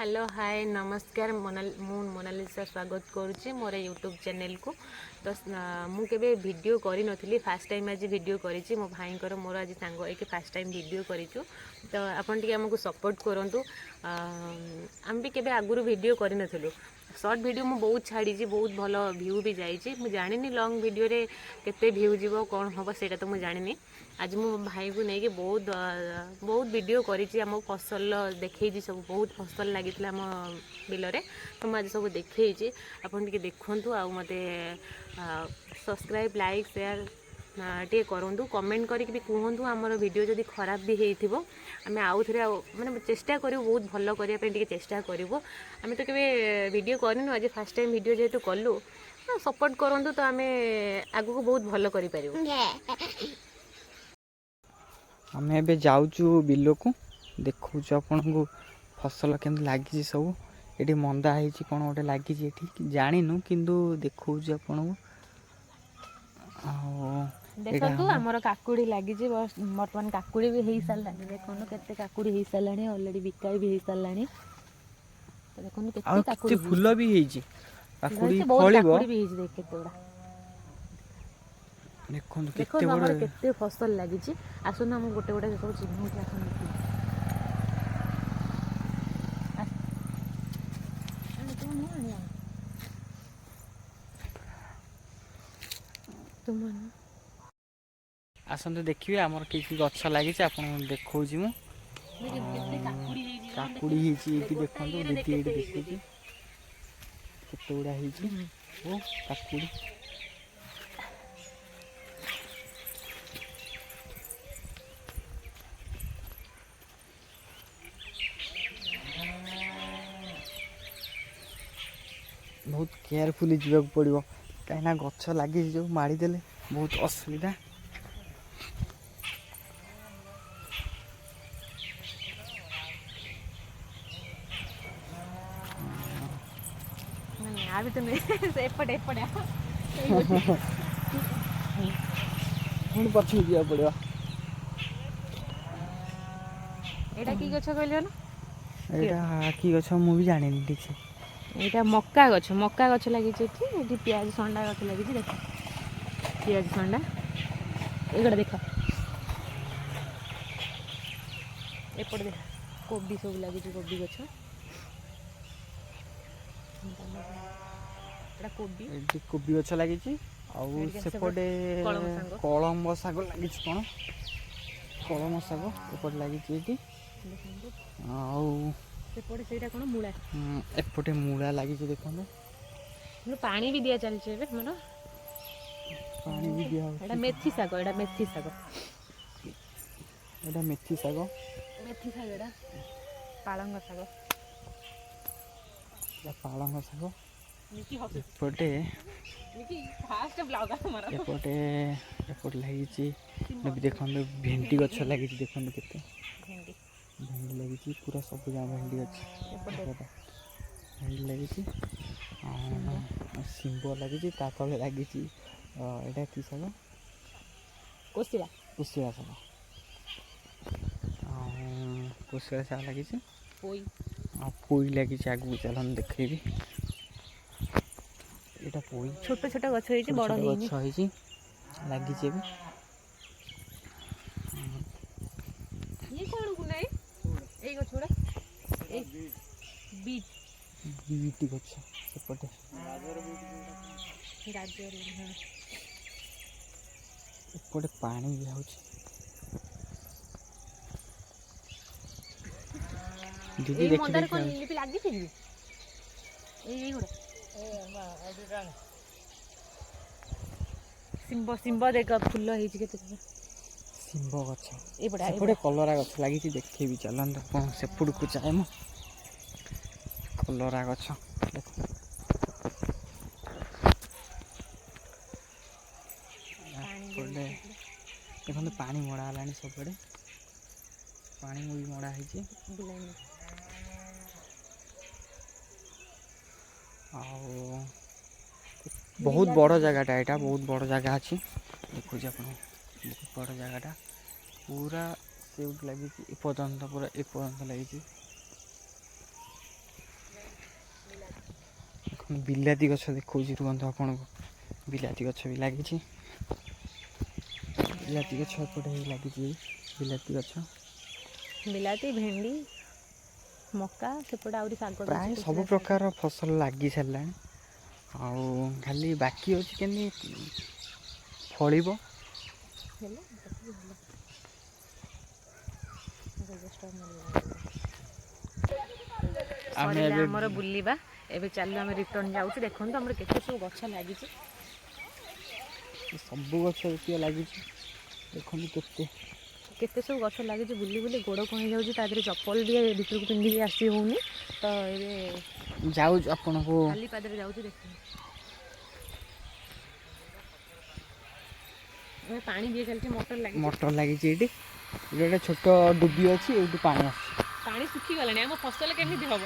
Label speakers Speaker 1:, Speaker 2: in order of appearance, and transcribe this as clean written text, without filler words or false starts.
Speaker 1: Hello hi नमस्कार Mona Lisa स्वागत करुच्ची मोर YouTube channel को। तो मु केबे वीडियो करी नथिली फास्ट टाइम आज वीडियो करी मो भाई मोर आज सांग एक फास्ट टाइम वीडियो करूँ। तो आपन टिके हमको सपोर्ट करंतु। आम भी केबे आगुरु वीडियो करी नथिलु। शॉर्ट वीडियो मु बहुत छाड़ी बहुत भल व्यू भी जाइए। मुझे जानी लॉन्ग वीडियो रे केते व्यू जीवो कौन हम सेटा तो मुझे जानी। आज मो भाई को लेकिन बहुत वीडियो करी आम फसल देखी सब बहुत फसल लगी आम बिलरे। तो मुझे सब देखी आपन टिके देखु आ मते सब्सक्राइब लाइक शेयर टे करूँ कमेंट करके भी कहतु आमर वीडियो जदि खराब भी होइथिबो आम आउ थे माने चेष्टा करूँ बहुत भल करने चेष्टा करूँ। आम तो केवे वीडियो करनु आज फास्ट टाइम वीडियो जेहेतु कलु सपोर्ट करूँ तो आम आगु को बहुत भल कर
Speaker 2: आम ए जाऊँ बिल को देखु आपन को फसल केमती लगी सब ये मंदा है कौन गोटे लगी जानु किंतु देखु आपन
Speaker 1: देखु आमर काकुड़ी लगी बर्तमान काकुड़ी भी हो सारा देखो केते काकुड़ी हो सारा अलरेडी बिका भी हो सारा। देखो
Speaker 2: केते फूल भी है काकुड़ी
Speaker 1: फलिबो भी देख केतेगुड़ा देखो
Speaker 2: केते
Speaker 1: आमर
Speaker 2: बड़
Speaker 1: केते फसल लगी। आसन हम गोटे गोटे सब चिन्ह तुम
Speaker 2: आसतु देखिए आमर कि गछ लगी देखा काकुड़ी ये देखो दीदी ये देखुची केते गुड़ा हो काकुड़ी बहुत केयरफुली जीवा पड़ो कहीं गछ लगी जो माड़ीदे बहुत असुविधा।
Speaker 1: भी तो नहीं एपटे एपटे
Speaker 2: पुणी पछू जा पड़ो
Speaker 1: एटा की गछ कहलियो ना
Speaker 2: एटा की गछ मु भी जानिनी ठीक से
Speaker 1: यहाँ मक्का गछ लगी पियाज संडा गछ लगी देख पियाज संडा एगुड़ा देख एपटे देख कोबी सब लगी कोबी गछ
Speaker 2: कोबी गछ लगी सेपटे कलम शाग लगी कौन कलम शाग एपटे लगी
Speaker 1: सेपटे सेटा कौन मूला
Speaker 2: एपटे मूला लगी देखो
Speaker 1: पानी भी दिया चलছে मोर
Speaker 2: पानी भी दिया
Speaker 1: एटा मेथी शाग एटा मेथी शाग
Speaker 2: एटा मेथी शाग
Speaker 1: एटा पालंग शाग
Speaker 2: पालंग शाग एपटे एपटे एपटे लगी देखो भेंडी गछ लगी देखो केते भेंडी लगी पूरा सब जगह भेंडी अच्छे भेंडी लगी शिंब लगी तले लगी यहाँ कि शाग
Speaker 1: कोसिला
Speaker 2: कुशिला शाग कुशिला शाग लगी पोई लगी आगू चलन देखेबी यहाँ पोई
Speaker 1: छोट छोट गछ होइछि बड़ होइनि
Speaker 2: गछ होइछि लगी
Speaker 1: ये कौन को नहीं ए गछोड़ा ए बीट
Speaker 2: बीट गछ सेपटे
Speaker 1: गाजर हां
Speaker 2: एपटे पानी भी आउछि दीदी देखि
Speaker 1: मंदार को लिपि लागी थी ए गुडा सिंब सिंब देख फूल होइछि केते
Speaker 2: शिंब गछ एपटे कलरा गछ लगी देखेबी चलन कौन सेपट को जाए मो कलरा गछ देखो पानी मड़ा है सब पानी भी मड़ा है बहुत बड़ जगहटा यहाँ बहुत बड़ जगह अच्छी देखो आप बहुत बड़ जगहटा पूरा से लगी एपर्तंत पूरा एपर्तंत लगी ଦେଖନ୍ତୁ ବିଲାତି ଗଛ ଦେଖାଉଛି ରୁହନ୍ତୁ ଆପଣଙ୍କୁ। ବିଲାତି ଗଛ ବି ଲାଗିଛି। ବିଲାତି ଗଛ ଏପଟେ ଲାଗିଛି ବିଲାତି ଗଛ।
Speaker 1: ବିଲାତି, ଭେଣ୍ଡି, ମକା, ସେପଟେ ଆହୁରି ଶାଗ ବି
Speaker 2: ପ୍ରାୟ
Speaker 1: ଅଛି,
Speaker 2: ସବୁ
Speaker 1: କୋଶଳା ଶାଗ।
Speaker 2: ପ୍ରକାର ଫସଲ ଲାଗି ସାରିଲାଣି। ଆଉ ଖାଲି ବାକି ଅଛି କେମିତି ଫଳିବ।
Speaker 1: ହେଲେ
Speaker 2: ଆମେ
Speaker 1: ସରିଲା
Speaker 2: ଏବେ
Speaker 1: ଆମର ବୁଲିବା। ଏବେ ଚାଲୁ ଆମେ ରିଟର୍ନ ଯାଉଛୁ। ଦେଖନ୍ତୁ ଆମର କେତେ ସବୁ ଗଛ ଲାଗିଛି।
Speaker 2: ସବୁ ଗଛ ଯେତିକ ଲାଗିଛି ଦେଖନ୍ତୁ କେତେ।
Speaker 1: କେତେ ସବୁ ଗଛ ଲାଗିଛି। ବୁଲି ବୁଲି ଗୋଡ଼ କଣ ହେଇଯାଉଛି। ତା ଦେହରେ ଚପଲ ବି ଭିତରକୁ ପିନ୍ଧିକି ଆସି ହେଉନି। ତ ଏବେ
Speaker 2: ଯାଉଛି ଆପଣଙ୍କୁ।
Speaker 1: ଖାଲି ପାଦରେ ଯାଉଛି। ଦେଖନ୍ତୁ ଏବେ ପାଣି ଦିଆ ଚାଲିଛି।
Speaker 2: ମଟର ଲାଗିଛି ଏଇଠି। ଏଇଠି ଗୋଟେ ଛୋଟ ଡୁବି ଅଛି। ଏଇଠୁ ପାଣି ଆସୁଛି।
Speaker 1: ପାଣି ଶୁଖିଗଲାଣି। ଆମ ଫସଲ କେମିତି ହବ?